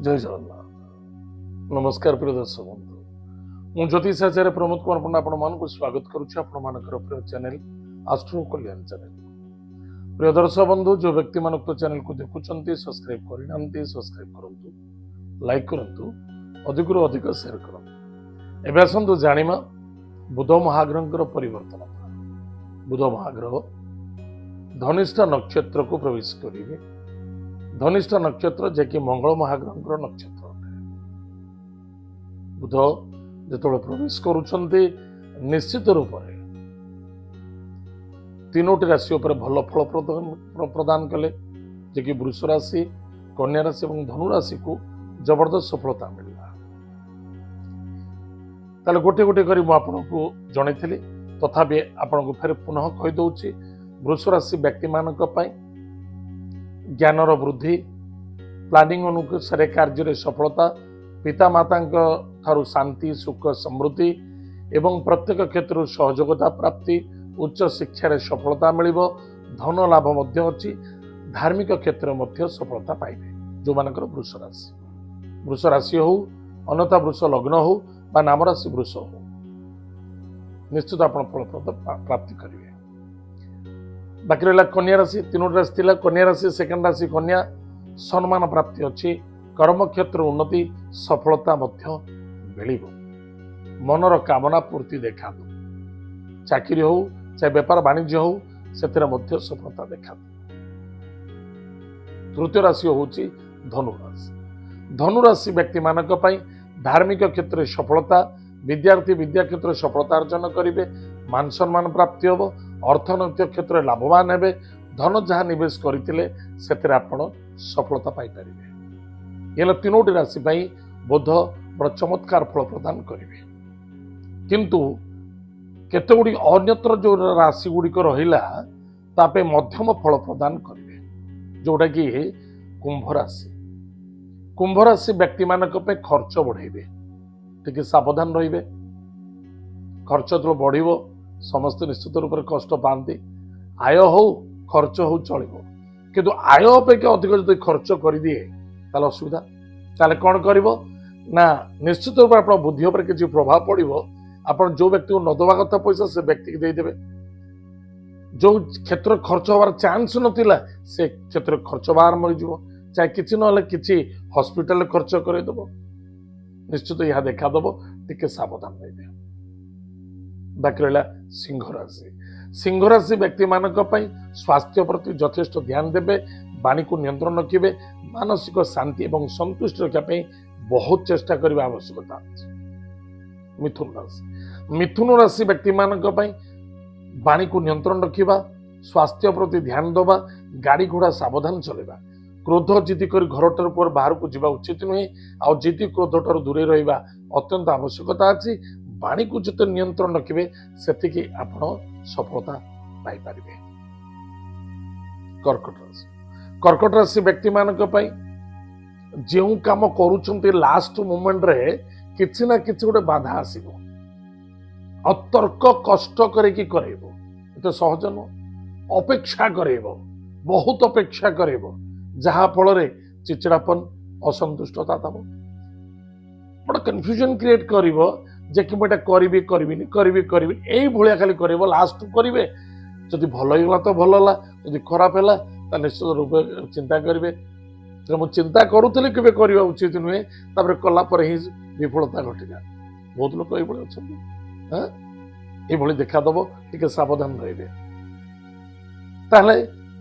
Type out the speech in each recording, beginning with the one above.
जय जगन्नाथ। नमस्कार प्रिय दर्शक बंधु, मु ज्योतिष आचार्य प्रमोद कुमार पंडा आपण मानक स्वागत करुच्ची आपण प्रिय चैनल आस्ट्रो कल्याण चैनल। प्रिय दर्शक बंधु, जो व्यक्ति मान चैनल को देखुंत सब्सक्राइब करना सब्सक्राइब करूँ, लाइक करूँ, अधिक अधिक शेयर करूँ। एवं आसतु जानिमा बुध महाग्रह परिवर्तन। बुध महाग्रह धनिष्ठा नक्षत्र को प्रवेश करेंगे। धनिष्ठा नक्षत्र जे मंगल महाग्रह नक्षत्र अटे। बुध जो प्रवेश करुछन्ते निश्चित रूप से तीनोटी राशि उपर भल फल प्रदान कले, जे कि वृष राशि, कन्या राशि और धनु राशि को जबरदस्त सफलता मिलला। ताले गोटे गोटे करी मु आपनको जणैथिली, तथापि आपनको फेर पुनः कहि दउछि। वृष राशि व्यक्ति मानक पई ज्ञानर वृद्धि, प्लानिंग अनुसार कार्य सफलता, पिता माता ठारू शांति सुख समृद्धि एवं प्रत्येक क्षेत्र सहयोगिता प्राप्ति, उच्च शिक्षा सफलता मिलिबो, धन लाभ मध्य अछि। धार्मिक क्षेत्र मध्य सफलता पाइबे जो मानकर वृष राशि। वृष राशि हो, अन्यथा वृष लग्न हो बा नाम राशि वृष हो, निश्चित आप फलप्रद प्राप्ति करेंगे। बाकी रहा कन्या राशि, तीनोटी राशि थिला। कन्या राशि सेकेंड राशि कन्या, सम्मान प्राप्ति अच्छी, कर्म क्षेत्र उन्नति, सफलता मध्य मिलिबो, मनर कामना पूर्ति देखा दो। चाकरी हो चाहे व्यापार वाणिज्य हो से मध्य सफलता देखा दो। तृतीय राशि होची धनु राशि। धनु राशि व्यक्ति मानक पई धार्मिक क्षेत्र सफलता, विद्यार्थी विद्या क्षेत्र सफलता अर्जन करेंगे, मान सम्मान प्राप्ति हम, अर्थनैतिक क्षेत्र लाभवान हेबे, धन जहाँ निवेश करते सफलता पाइपर। ये तीनोटी राशि बुध बड़ चमत्कार फल प्रदान करेंगे। किंतु केते गुडी अन्यत्र जो राशि गुड़िक रहा मध्यम फल प्रदान करेंगे, जोटा कि कुंभ राशि। कुंभ राशि व्यक्ति मानक पे खर्च बढ़ेबे, टिके सावधान रहिबे। खर्च जो बढ़िबो समस्त निश्चित रूप से कष्ट पाती। आय हो खर्च हो चलो, किंतु आय अपेक्षा अधिक जो खर्च कर दिए ताले असुविधा। ताले कौन करिवो ना, निश्चित रूप आप बुद्धि पर किसी प्रभाव पड़ो। आप जो व्यक्ति को नदवा कथा पैसा से व्यक्ति देदेवे। जो क्षेत्र खर्च हबार चांस नथिला से क्षेत्र खर्च बाहर मरीज, चाहे किसी ना कि हॉस्पिटल खर्च करदेव। निश्चित यह देखादेव, टिके सावधान रहिबे। बाकी रहा सिंह राशि। सिंह राशि व्यक्ति मानक पई स्वास्थ्य प्रति यथेष्ट ध्यान देवे, वाणी को नियंत्रण रखिए, मानसिक शांति एवं संतुष्टि रखापी बहुत चेष्टा करने आवश्यकता अछि। मिथुन राशि। मिथुन राशि व्यक्ति मानक पई वाणी को नियंत्रण रखिबा, स्वास्थ्य प्रति ध्यान दबा, गाड़ी घोड़ा सावधान चलेबा, क्रोध जिद्दी कर घर ठार बाहर को जावा उचित नुहे। आ जिद्दी क्रोध ठार दूरे रहिबा अत्यंत आवश्यकता अछि। वाणी को जिते नियंत्रण रखिए से आपण सफलता पाइपर। कर्कट राशि। कर्कट राशि व्यक्ति मानक पई जो काम करुछन्ते लास्ट मोमेंट रे किछि ना किछि गोटे बाधा आसीबो, अतर्क कष्ट करके करेबो। एते सहज न, अपेक्षा करेबो, बहुत अपेक्षा करेबो, जहा फल रे चिचिड़ापन असंतुष्टता तब बड़ा कन्फ्यूजन क्रिएट करिवो जे कि मैं करी करी यही भाया खाली कर लास्ट करेंगे। जदि भल होगा तो भल है, जदि खराब है तो निश्चित रूप चिंता करेंगे। मुझे चिंता करुली के करवा उचित नुहे, कलापर ही विफलता घटिला। बहुत लोग ये अच्छा ये देखादेव, टे सावधान रहिबे। ताहले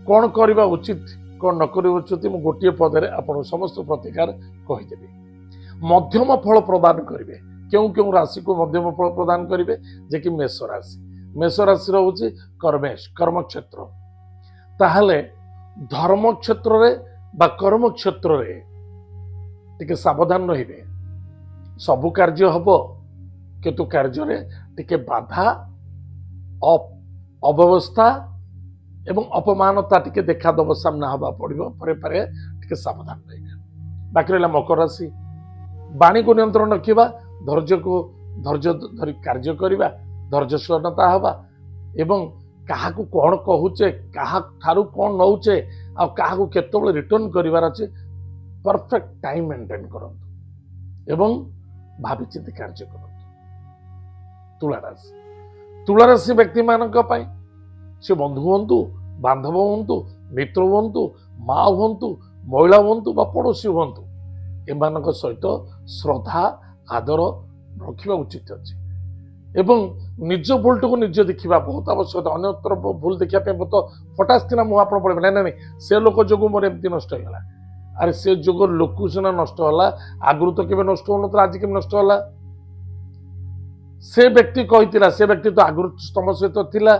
कौन करवा उचित कौन न करवा उचित मुझे गोटे पदे आपको समस्त प्रतिकार कहीदेवी। मध्यम फल प्रदान करेंगे। क्यों क्यों राशि को मध्यम फल प्रदान करेंगे, जे कि मेष राशि। मेष राशि रोचे कर्मेश कर्म क्षेत्र। ताहले धर्म क्षेत्र रे बा कर्म क्षेत्र रे टिके सावधान रहिबे। सबु कार्य हबो, किंतु कार्य रे टिके बाधा अव्यवस्था एवं अपमानता टिके देखा दब सामना हवा पड़ो। परे टिके सावधान रहिबे। बाकी रहा मकर राशि। वाणी को नियंत्रण रखिबा, धैर्य को धैर्य धरी कार्य करवा, धैर्यशीलता हवा एवं क्या कौन कहूचे, क्या कौन नौचे, आ क्या केतबेले रिटर्न करार अच्छे परफेक्ट टाइम मेंटेन करंतु एवं भावी चिंती कार्य करंतु। तुला राशि व्यक्ति मानक पई से बंधु हुंतु, बांधव हुंतु, मित्र हुंतु, माँ हुंतु, महिला हुंतु बा पड़ोशी हुंतु, एमानक सहित श्रद्धा आदर रखिबा उचित अछि एवं निज भूलटू को निज देखा बहुत आवश्यक। अन्यत्र भूल देखा बहुत फटास किना मुह आप पड़े ना ना से लोक जो मोर एमती नष्ट होगा। अरे से जो लोक सीना नष्ट होला आगु तो केवे नष्ट हो आज के नष्ट होला। से व्यक्ति कही से व्यक्ति तो आगु तुम सहित थिला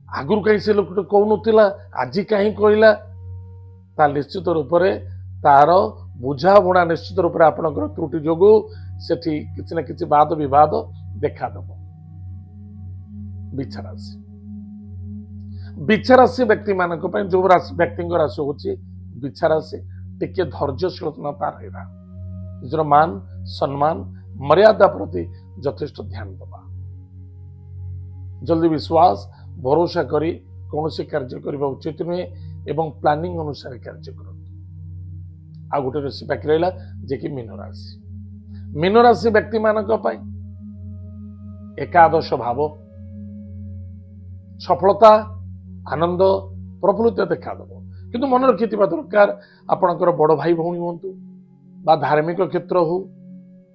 आगु कहीं से लोक कहूनुला आज कहीं कहला ता निश्चित रूप से तार बुझाबुणा निश्चित रूप से आपंकर त्रुटि जो सेठी किसी न किसी वाद विवाद देखा दब। बिछा राशि व्यक्ति मानक जो राशि व्यक्ति राशि हूँ बिछा राशि टिके धैर्यशीलता रहा निजर मान सम्मान मर्यादा प्रति यथेष्ट ध्यान दबा जल्दी विश्वास भरोसा करी कौन सी कार्य करने उचित नुहे एवं प्लानिंग अनुसार कार्य कर। आ गोटे राशि बाकी रहा जे कि मीन राशि व्यक्ति मानक एकादश भाव सफलता आनंद प्रफुल्लता देखा दब किंतु मन रखि दरकार आपणकर बड़ भाई भौणी हूँ बा धार्मिक क्षेत्र हो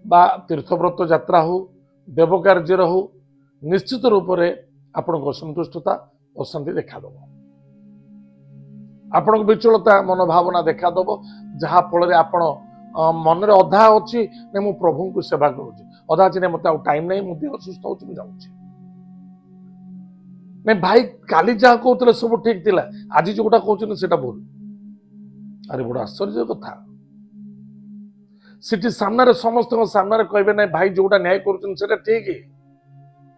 बा तीर्थव्रत यात्रा हो देव कार्य हो निश्चित रूप से आपण असंतुष्टता अशांति देखा दब आपण विचलता मनोभावना देखा दब जहा फल आपण मन रे अधा अच्छी मु प्रभु को सेवा करुँच अधा अच्छी मत टाइम नहीं मुझे असुस्थ हो नहीं भाई काली जहाँ कहते सब ठीक थिला आज जोटा कहते सेटा भूल। अरे बड़ आश्चर्य कथा सिटी सामने समस्त सामने कहे ना भाई जोटा न्याय कर ठीक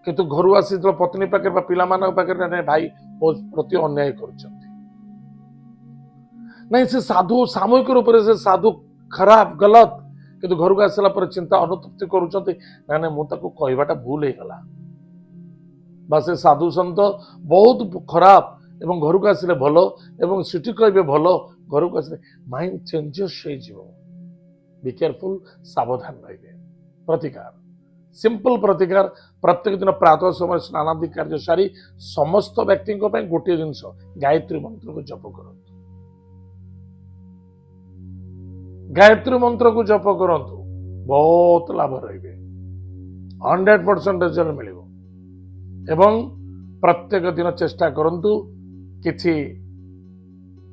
किंतु घर आसी पत्नी पाखे पिला पाखे भाई प्रति अन्याय कर नहीं से साधु सामूहिक रूप से साधु खराब गलत किंतु घर को आसला पर चिंता अनुतप्ति करुँच मुझे कहवाटा भूल हो गला बा से साधु सन्त बहुत खराब एवं घर को आसिले भल एवं सिटी कहे भल घर को आसिले माइंड चेंजेस बी केयरफुल सावधान रहिए। प्रतिकार सिंपल प्रतिकार प्रत्येक दिन प्रातः समय स्नानादि कार्य सारी समस्त व्यक्ति गोटे जिनस गायत्री मंत्र को जप करंतु गायत्री मंत्र को जप करंतु बहुत लाभ रहिबे 100% रिजल्ट मिलिबो एवं प्रत्येक दिन चेष्टा करंतु किछि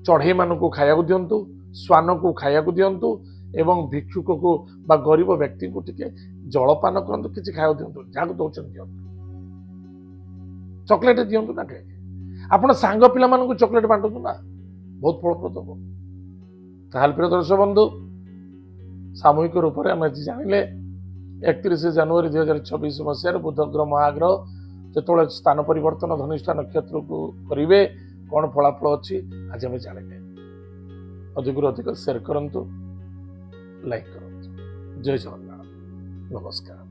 चढ़ई मान को खाया दिंतु श्वान को खाया दिंतु एवं भिक्षुक को बा गरीब व्यक्ति को टिके जलपान करंतु किछि खाया दिंतु जहाँ दौरान दिंतु चॉकलेट दिंतु ना कहीं आपण सांग पिला मान को चॉकलेट बांटू ना बहुत फलप्रद हम ताल प्रिय दर्शक बंधु सामूहिक रूप से आम जानिले 31 जनवरी 2026 मसीह बुध ग्रह महाग्रह जो स्थान परिवर्तन धनिष्ठा नक्षत्र को करेंगे कौन फलाफल अच्छी आज आम जाने अधिक अधिक शेयर करूँ लाइक करूँ। जय जगन्नाथ नमस्कार।